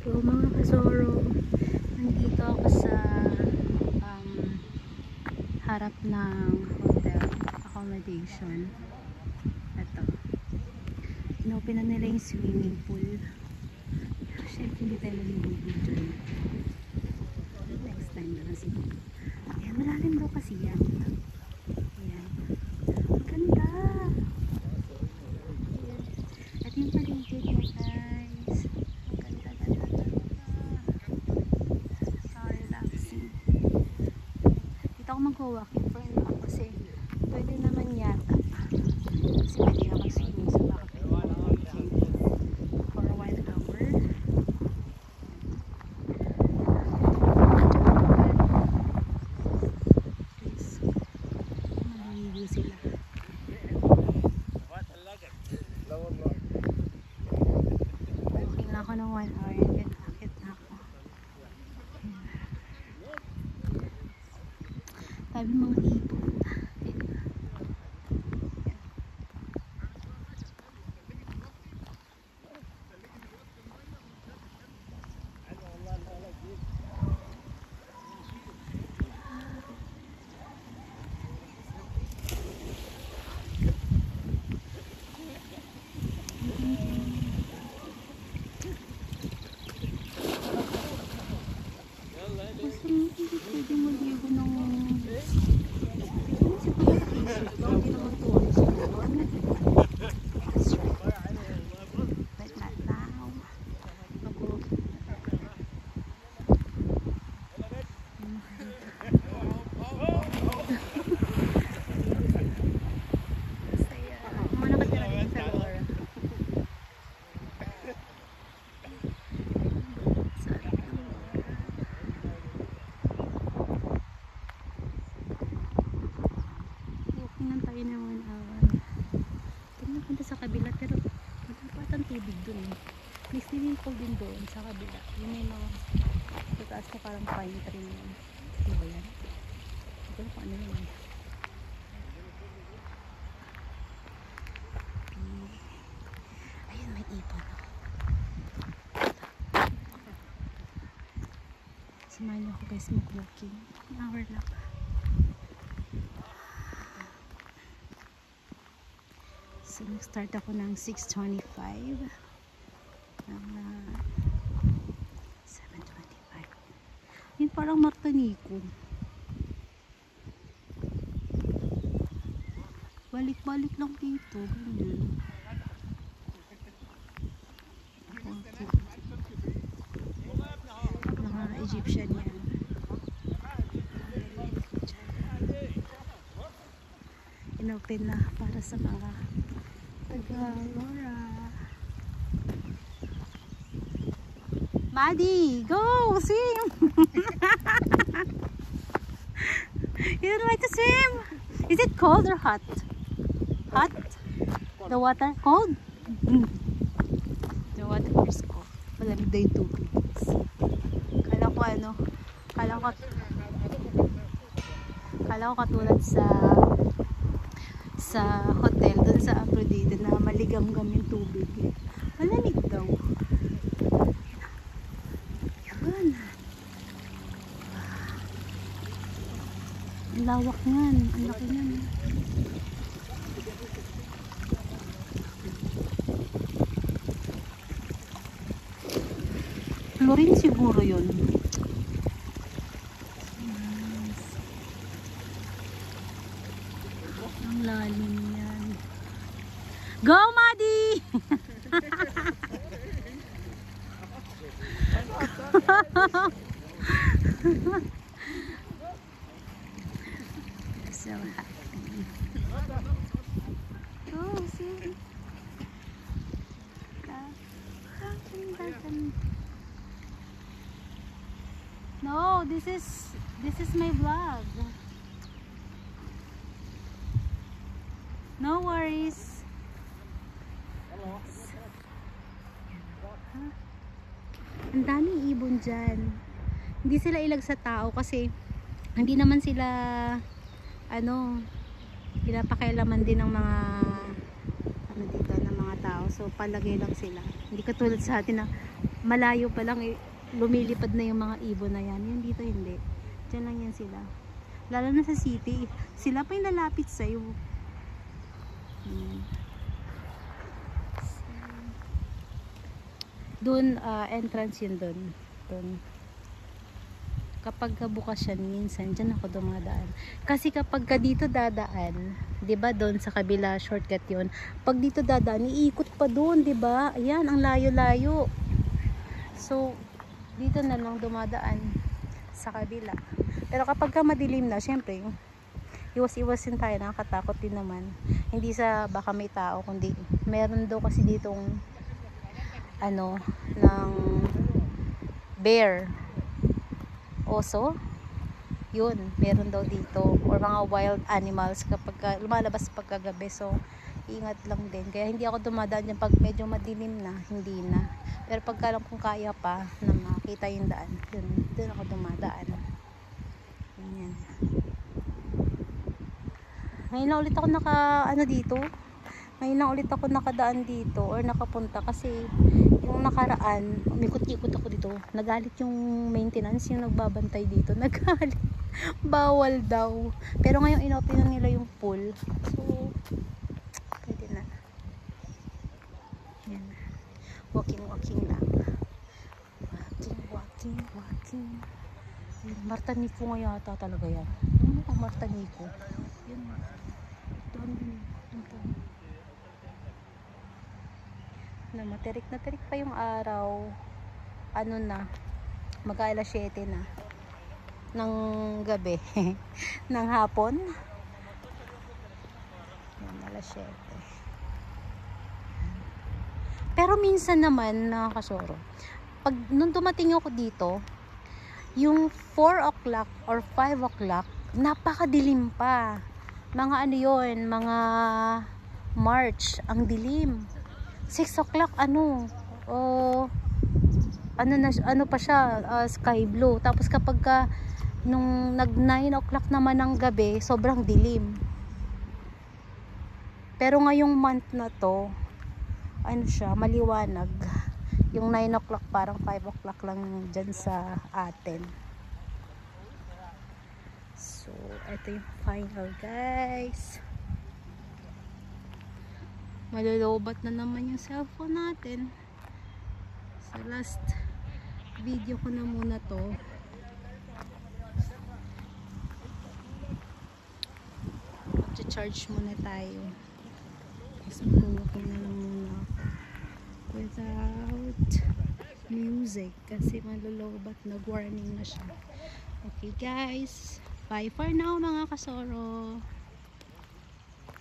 So mga kasoro, nandito ako sa harap ng hotel accommodation. Ito, inopen na nila yung swimming pool. Siyempre hindi tayo mag-video dyan. Next time na lang siguro. Ayan, malalim daw kasi yan. Ayan, ang ganda. Ayan. At yung paligid niya guys, ang ganda. So relaxing. Dito ako mag-walking for now kasi pwede naman yata. Kasi pwede ka mag-swimming sa baka pwede mag-walking for a while hour. Please, maliligo sila. Walking lang ako ng 1 hour and then akit na ako. Sabi mga ibon. Kasi hindi pwede maligo ng siguro t-shirt lang, hindi naman tuwan siguro. That's right. But not now. Ako. Saya. Mga nakatira din sa Laura. Tayo ng 1 hour. Tingnan punta sa kabila pero matapat ang tubig dun eh. May swimming pool din doon sa kabila. Yun may mga tataas na parang pine tree yun. Diba yan? Ito na kung ano yun. Ayun, may ipon. Samahan niyo ako guys mag-walking. 1 hour lang. So, nag-start ako ng 6:25 ng 7:25. Yun parang Martinico. Balik-balik lang dito. Ganyan. Mga Egyptian yan. Inopen na para sa mga Laura. Maddie, go swim. You don't like to swim? Is it cold or hot? Hot? The water cold? The water is cold. Malamig daw yung tubig. Kala ko katulad sa hotel dun sa Aphrodite na maligam-gam yung tubig. Malamig daw. Yun. Ang lawak nyan. Ang laki nyan. Chlorine siguro yun. Ang lalim yan. Go, Maddie! So happy. Go, see? No, this is my vlog. No worries. Ang daming ibon dyan. Hindi sila ilag sa tao kasi hindi naman sila pinapakialaman din ng mga dito ng mga tao. So palagay lang sila. Hindi katulad sa atin na malayo pa lang lumilipad na yung mga ibon na yan. Yung dito hindi. Diyan lang yan sila. Lalo na sa city. Sila pa yung lalapit sa'yo. Doon, entrance yun doon. Kapag bukas yan, minsan dyan ako dumadaan. Kasi kapag ka dito dadaan, 'di ba, doon sa kabila shortcut 'yon. Pag dito dadaan, iikot pa doon, 'di ba? Ayan, ang layo-layo. So, dito na lang dumadaan sa kabila. Pero kapag ka madilim na, syempre, iwas-iwasin tayo, nakakatakot din naman. Hindi sa baka may tao, kundi meron daw kasi ditong ng bear, oso, yun, meron daw dito, or mga wild animals kapag lumalabas pagkagabi. So ingat lang din, kaya hindi ako dumadaan dyan pag medyo madilim na, hindi na. Pero pagka lang kung kaya pa na makita yung daan, dun ako dumadaan. Ganyan. Ngayon lang ulit ako nakadaan dito or nakapunta kasi yung nakaraan, umikot-ikot ako dito. Nagalit yung maintenance, yung nagbabantay dito. Nagalit. Bawal daw. Pero ngayon inopen na nila yung pool. So, pwede na. Yan. Walking lang. Walking. Marta Nico nga yata talaga yan. Ano ang Marta Nico? Yan. Doon. Na materik pa yung araw. Mag-alas 7 na ng gabi. Ng hapon. Yan, alas 7. Pero minsan naman, nakakasoro, pag nung dumating ako dito, yung 4 o'clock or 5 o'clock, napakadilim pa. Mga mga March, ang dilim. 6 o'clock, pa siya, sky blue. Tapos kapag nung nag 9 o'clock naman ng gabi, sobrang dilim. Pero ngayong month na to, maliwanag. Yung 9 o'clock parang 5 o'clock lang dyan sa atin. So, ito yung final, guys. Malulubat na naman yung cellphone natin. Sa last video ko na muna to. Mag-charge muna tayo. Kasi mag-walking na lang muna ako without music kasi malulubat, nag-warning na siya. Okay guys, bye for now mga kasoro.